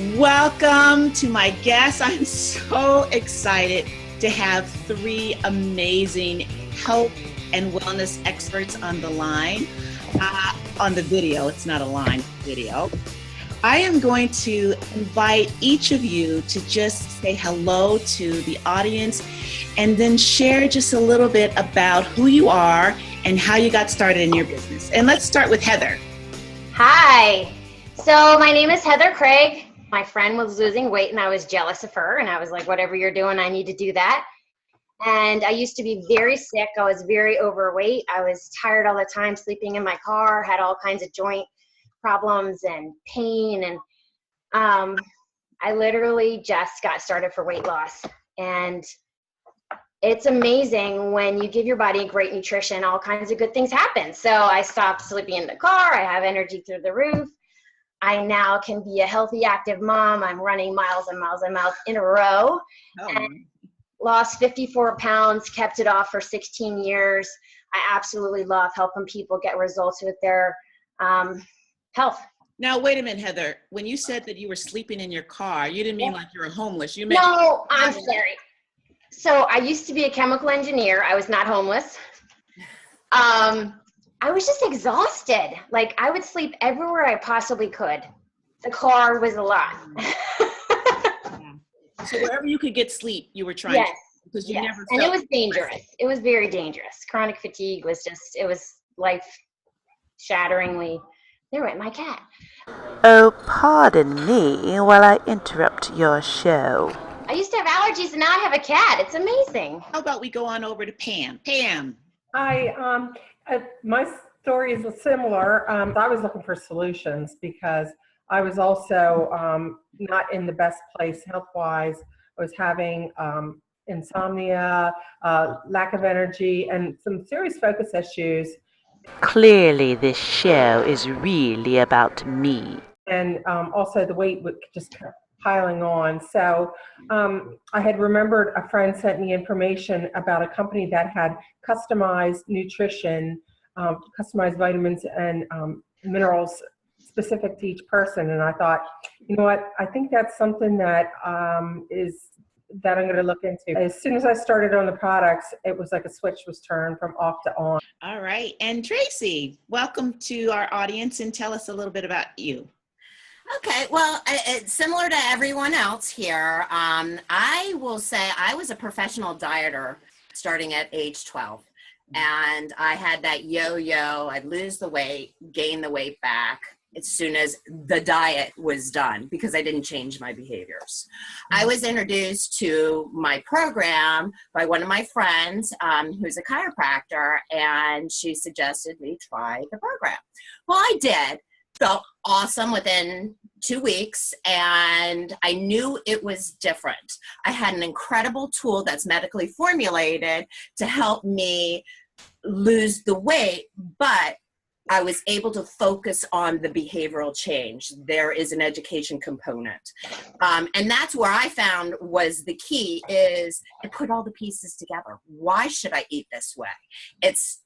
Welcome to my guests. I'm so excited to have three amazing health and wellness experts on the line, on the video. It's not a line, video. I am going to invite each of you to just say hello to the audience and then share just a little bit about who you are and how you got started in your business. And let's start with Heather. Hi. So my name is Heather Craig. My friend was losing weight and I was jealous of her, and I was like, whatever you're doing, I need to do that. And I used to be very sick. I was very overweight. I was tired all the time, sleeping in my car, had all kinds of joint problems and pain. And I literally just got started for weight loss. And it's amazing when you give your body great nutrition, all kinds of good things happen. So I stopped sleeping in the car. I have energy through the roof. I now can be a healthy, active mom. I'm running miles and miles and miles in a row. And lost 54 pounds, kept it off for 16 years. I absolutely love helping people get results with their health. Now, wait a minute, Heather. When you said that you were sleeping in your car, you didn't mean like you were homeless. You meant— No, I'm sorry. So I used to be a chemical engineer. I was not homeless. I was just exhausted. Like, I would sleep everywhere I possibly could. The car was a lot. So wherever you could get sleep, you were trying Yes. to, because you never And felt it was dangerous. It was very dangerous. Chronic fatigue was just, it was life-shatteringly. There went my cat. Oh, pardon me while I interrupt your show. I used to have allergies and now I have a cat. It's amazing. How about we go on over to Pam? Pam. Hi, my story is similar. I was looking for solutions because I was also not in the best place health-wise. I was having insomnia, lack of energy, and some serious focus issues. Clearly, this show is really about me. And also the weight would just kept piling on. So I had remembered a friend sent me information about a company that had customized nutrition, customized vitamins and minerals specific to each person. And I thought, you know what, I think that's something that I'm going to look into. As soon as I started on the products, it was like a switch was turned from off to on. All right. And Tracy, welcome to our audience and tell us a little bit about you. Okay, well, it's similar to everyone else here. I will say I was a professional dieter starting at age 12. And I had that yo-yo. I'd lose the weight, gain the weight back as soon as the diet was done because I didn't change my behaviors. I was introduced to my program by one of my friends who's a chiropractor, and she suggested me try the program. Well, I did. Felt awesome within 2 weeks, and I knew it was different. I had an incredible tool that's medically formulated to help me lose the weight, but I was able to focus on the behavioral change. There is an education component. And that's where I found was the key is I put all the pieces together. Why should I eat this way? It's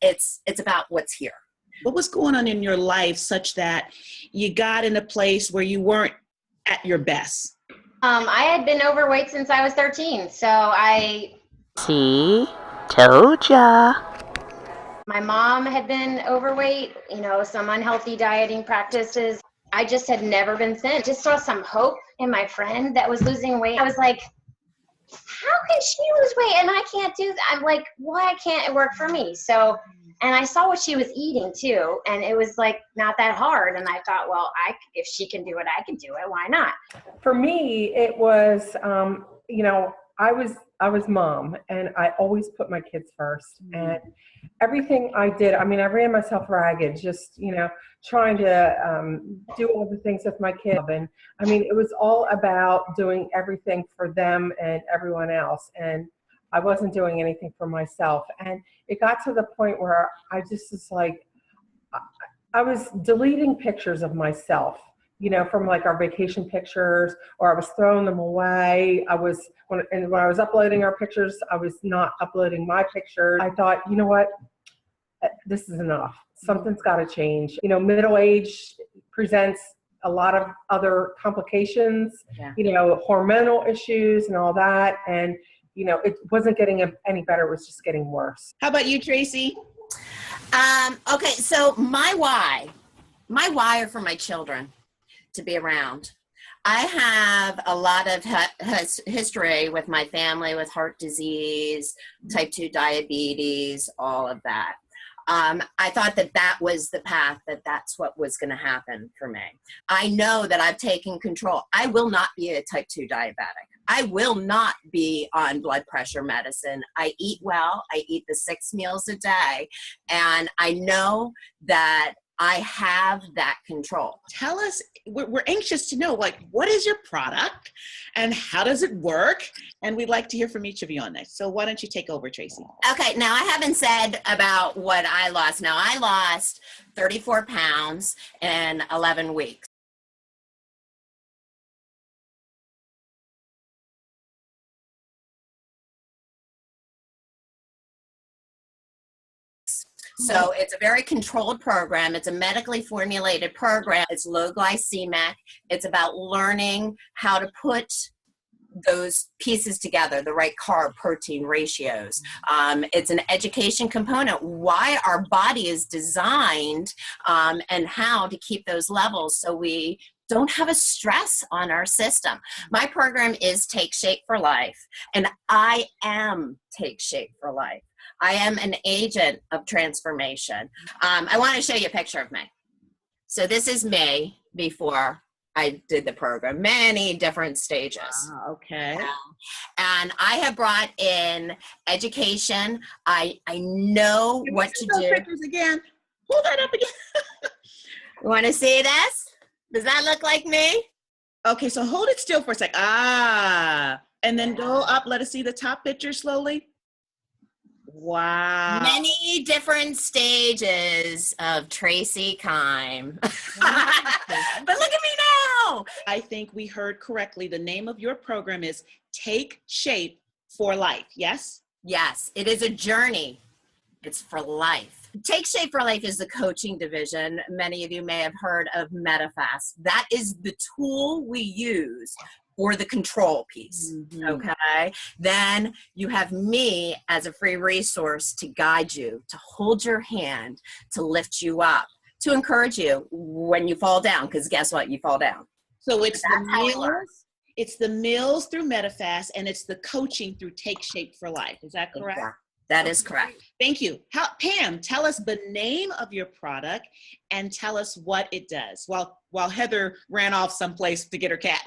about what's here. What was going on in your life such that you got in a place where you weren't at your best? I had been overweight since I was 13. So See? Told ya. my mom had been overweight, some unhealthy dieting practices. I just had never been thin. Just saw some hope in my friend that was losing weight. I was like, how can she lose weight and I can't do that? I'm like, why can't it work for me? So, and I saw what she was eating too, and it was like not that hard. And I thought, well, if she can do it, I can do it. Why not? For me, it was, I was mom, and I always put my kids first. And everything I did, I ran myself ragged, just, trying to do all the things with my kids. And it was all about doing everything for them and everyone else. And I wasn't doing anything for myself. And it got to the point where I just was like, I was deleting pictures of myself, from like our vacation pictures, or I was throwing them away. When I was uploading our pictures, I was not uploading my pictures. I thought, you know what, this is enough. Something's got to change. Middle age presents a lot of other complications, Yeah. Hormonal issues and all that. And, it wasn't getting any better. It was just getting worse. How about you, Tracy? Okay, so my why are for my children to be around. I have a lot of history with my family with heart disease, type 2 diabetes, all of that. I thought that was the path, that's what was going to happen for me. I know that I've taken control. I will not be a type 2 diabetic. I will not be on blood pressure medicine. I eat well. I eat the 6 meals a day. And I know that I have that control. Tell us, we're anxious to know, what is your product and how does it work? And we'd like to hear from each of you on this. So why don't you take over, Tracy? Okay, now I haven't said about what I lost. Now I lost 34 pounds in 11 weeks. So it's a very controlled program. It's a medically formulated program. It's low glycemic. It's about learning how to put those pieces together, the right carb protein ratios. It's an education component, why our body is designed and how to keep those levels so we don't have a stress on our system. My program is Take Shape for Life, and I am Take Shape for Life. I am an agent of transformation. I want to show you a picture of me. So this is me before I did the program, many different stages. Okay. And I have brought in education. I know what to do. Pictures again. Hold that up again. You want to see this? Does that look like me? Okay, so hold it still for a sec. And then go up. Let us see the top picture slowly. Wow. Many different stages of Tracy Kime. But look at me now. I think we heard correctly. The name of your program is Take Shape for Life. Yes? Yes, it is a journey. It's for life. Take Shape for Life is the coaching division. Many of you may have heard of MetaFast. That is the tool we use or the control piece, okay? Then you have me as a free resource to guide you, to hold your hand, to lift you up, to encourage you when you fall down, because guess what? You fall down. So it's the meals through MetaFast, and it's the coaching through Take Shape for Life. Is that correct? Yeah, that is correct. Thank you. Pam, tell us the name of your product and tell us what it does while Heather ran off someplace to get her cat.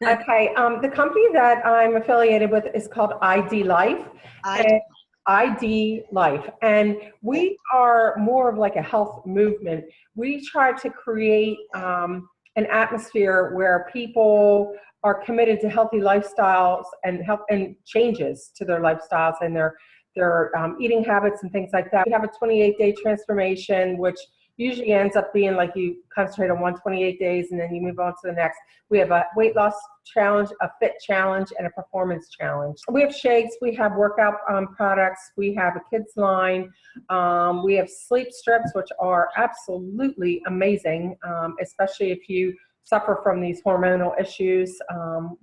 Okay, the company that I'm affiliated with is called IDLife. IDLife, and we are more of like a health movement. We try to create an atmosphere where people are committed to healthy lifestyles and changes to their lifestyles and their eating habits and things like that. We have a 28-day transformation, which usually ends up being like you concentrate on 128 days and then you move on to the next. We have a weight loss challenge, a fit challenge, and a performance challenge. We have shakes, we have workout products, we have a kids line, we have sleep strips, which are absolutely amazing, especially if you suffer from these hormonal issues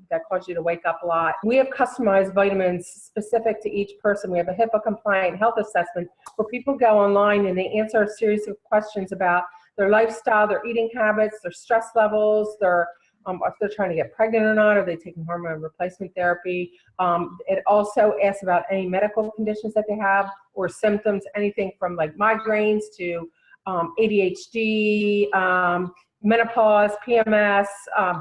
that cause you to wake up a lot. We have customized vitamins specific to each person. We have a HIPAA compliant health assessment where people go online and they answer a series of questions about their lifestyle, their eating habits, their stress levels, if they're trying to get pregnant or not, are they taking hormone replacement therapy. It also asks about any medical conditions that they have or symptoms, anything from like migraines to ADHD, menopause, PMS,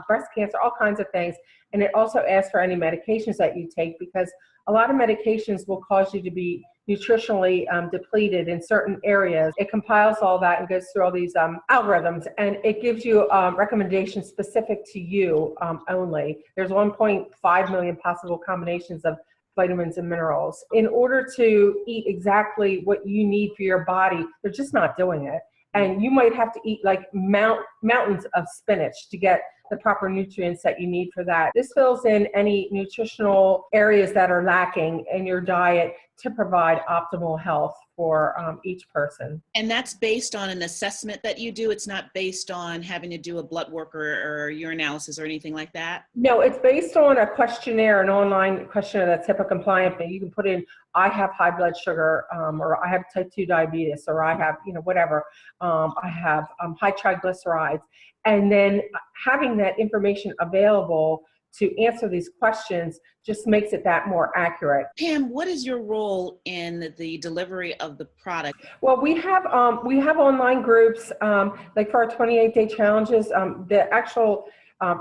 breast cancer, all kinds of things. And it also asks for any medications that you take, because a lot of medications will cause you to be nutritionally depleted in certain areas. It compiles all that and goes through all these algorithms, and it gives you recommendations specific to you only. There's 1.5 million possible combinations of vitamins and minerals. In order to eat exactly what you need for your body, they're just not doing it. And you might have to eat like mountains of spinach to get the proper nutrients that you need for that. This fills in any nutritional areas that are lacking in your diet to provide optimal health for each person. And that's based on an assessment that you do. It's not based on having to do a blood work or urinalysis or anything like that. No, it's based on a questionnaire, an online questionnaire that's HIPAA compliant. That you can put in, I have high blood sugar, or I have type 2 diabetes, or I have, whatever. I have high triglycerides. And then having that information available to answer these questions just makes it that more accurate. Pam, what is your role in the delivery of the product? Well, we have online groups, like for our 28-day challenges. The actual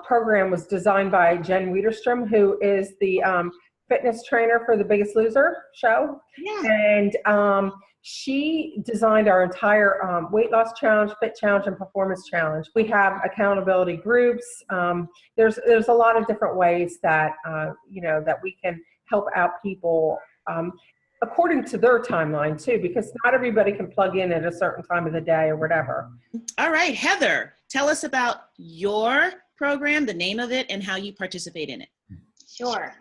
program was designed by Jen Wiederstrom, who is the fitness trainer for The Biggest Loser show. Yeah. And she designed our entire weight loss challenge, fit challenge, and performance challenge. We have accountability groups. There's a lot of different ways that that we can help out people according to their timeline too, because not everybody can plug in at a certain time of the day or whatever. All right, Heather, tell us about your program, the name of it, and how you participate in it. Sure.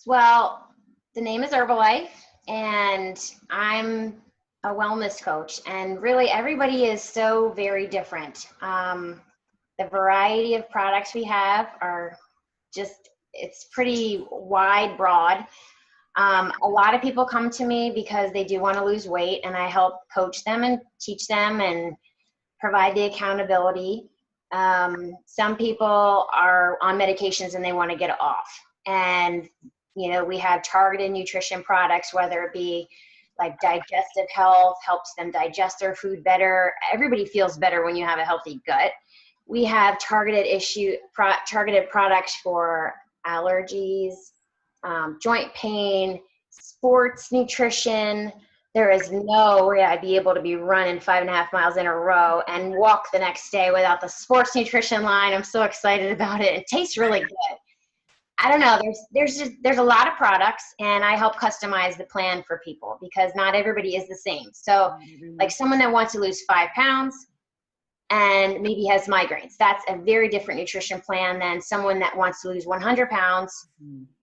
Well, the name is IDLife, and I'm a wellness coach, and really everybody is so very different. The variety of products we have are just, it's pretty wide, broad. A lot of people come to me because they do want to lose weight, and I help coach them and teach them and provide the accountability. Some people are on medications and they want to get it off. And, we have targeted nutrition products, whether it be like digestive health, helps them digest their food better. Everybody feels better when you have a healthy gut. We have targeted products for allergies, joint pain, sports nutrition. There is no way I'd be able to be running 5.5 miles in a row and walk the next day without the sports nutrition line. I'm so excited about it. It tastes really good. I don't know. There's a lot of products, and I help customize the plan for people because not everybody is the same. So like someone that wants to lose 5 pounds and maybe has migraines, that's a very different nutrition plan than someone that wants to lose 100 pounds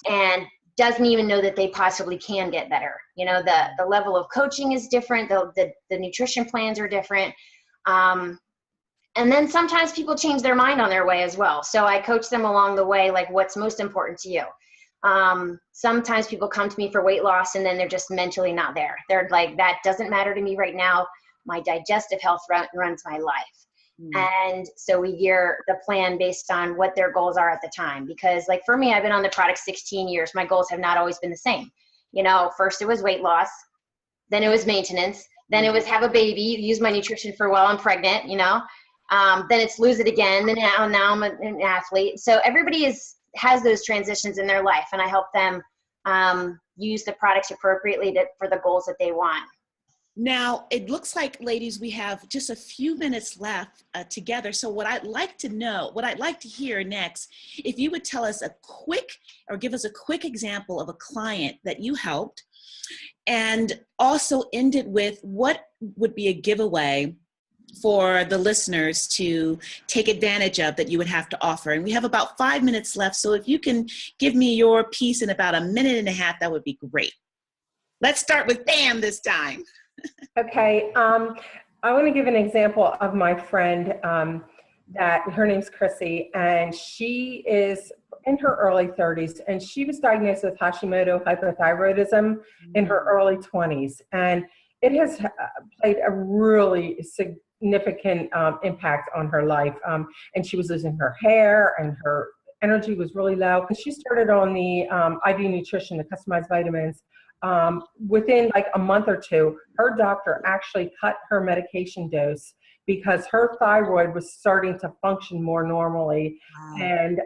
and doesn't even know that they possibly can get better. The level of coaching is different. The nutrition plans are different. And then sometimes people change their mind on their way as well. So I coach them along the way, like what's most important to you. Sometimes people come to me for weight loss and then they're just mentally not there. They're like, that doesn't matter to me right now. My digestive health runs my life. And so we gear the plan based on what their goals are at the time. Because like for me, I've been on the product 16 years. My goals have not always been the same. First it was weight loss, then it was maintenance, then it was have a baby, use my nutrition for while I'm pregnant, then it's lose it again. Then now I'm an athlete. So everybody has those transitions in their life, and I help them use the products appropriately for the goals that they want. Now, it looks like, ladies, we have just a few minutes left together. So what I'd like to hear next, if you would tell us give us a quick example of a client that you helped, and also end it with what would be a giveaway for the listeners to take advantage of that you would have to offer. And we have about 5 minutes left. So if you can give me your piece in about 1.5 minutes, that would be great. Let's start with Pam this time. Okay. I want to give an example of my friend that her name's Chrissy, and she is in her early 30s, and she was diagnosed with Hashimoto hypothyroidism in her early 20s. And it has played a really significant impact on her life. And she was losing her hair, and her energy was really low. Because she started on the IV nutrition, the customized vitamins. Within like a month or two, her doctor actually cut her medication dose because her thyroid was starting to function more normally. Wow. And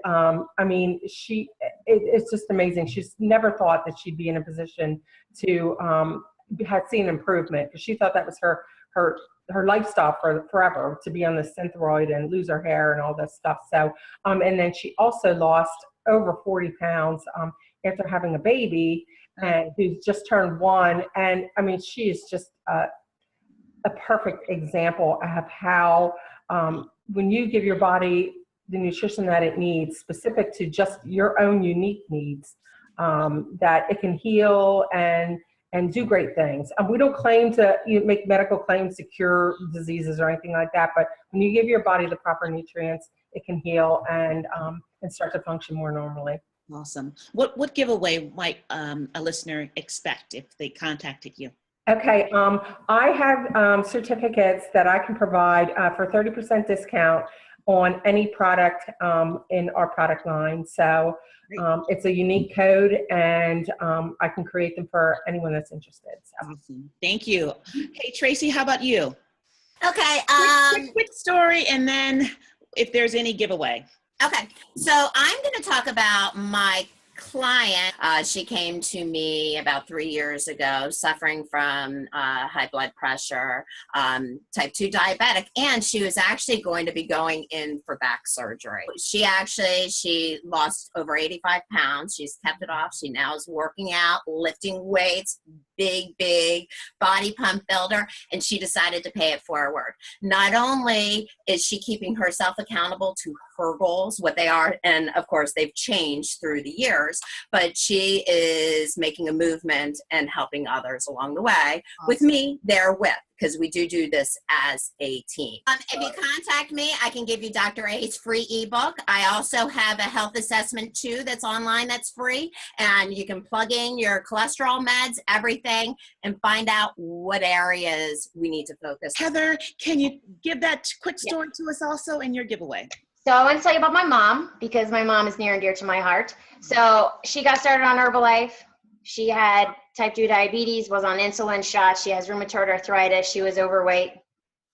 it's just amazing. She's never thought that she'd be in a position to had seen improvement, because she thought that was her lifestyle for forever, to be on the Synthroid and lose her hair and all this stuff. So, and then she also lost over 40 pounds after having a baby, and who's just turned 1. And she is just a perfect example of how when you give your body the nutrition that it needs, specific to just your own unique needs, that it can heal and and do great things. We don't claim to make medical claims to cure diseases or anything like that, but when you give your body the proper nutrients, it can heal and start to function more normally. Awesome. What giveaway might a listener expect if they contacted you? Okay, I have certificates that I can provide for 30% discount on any product in our product line. So it's a unique code, and I can create them for anyone that's interested. So. Awesome. Thank you. Hey, Tracy, how about you? Okay. Quick story, and then if there's any giveaway. Okay, so I'm going to talk about my client. She came to me about 3 years ago suffering from high blood pressure, type 2 diabetic, and she was actually going to be going in for back surgery. She lost over 85 pounds. She's kept it off. She now is working out, lifting weights, big body pump builder, and she decided to pay it forward. Not only is she keeping herself accountable to her goals, what they are, and of course they've changed through the years, but she is making a movement and helping others along the way. Awesome. With me therewith, because we do this as a team. If you contact me, I can give you Dr. A's free ebook. I also have a health assessment too that's online, that's free, and you can plug in your cholesterol meds, everything, and find out what areas we need to focus on. Heather, can you give that quick story to us also in your giveaway? So I want to tell you about my mom, because my mom is near and dear to my heart. So she got started on Herbalife. She had type 2 diabetes, was on insulin shots. She has rheumatoid arthritis. She was overweight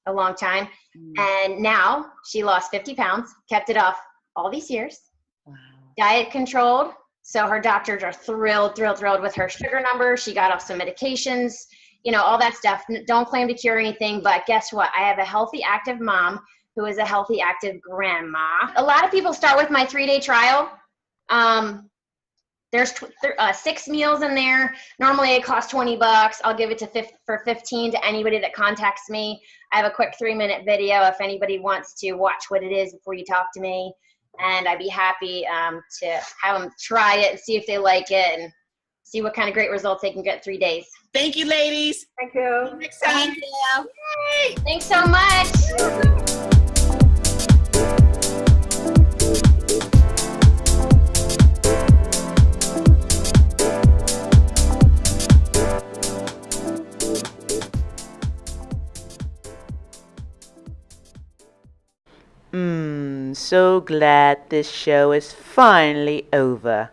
a long time. And now she lost 50 pounds, kept it off all these years. Wow. Diet controlled. So her doctors are thrilled with her sugar numbers. She got off some medications, all that stuff. Don't claim to cure anything, but guess what? I have a healthy, active mom who is a healthy, active grandma. A lot of people start with my 3-day trial. There's 6 meals in there. Normally it costs $20. I'll give it for $15 to anybody that contacts me. I have a quick 3-minute video if anybody wants to watch what it is before you talk to me. And I'd be happy to have them try it and see if they like it and see what kind of great results they can get in 3 days. Thank you, ladies. Thank you. Next time. Thank you. Yay. Thanks so much. So glad this show is finally over.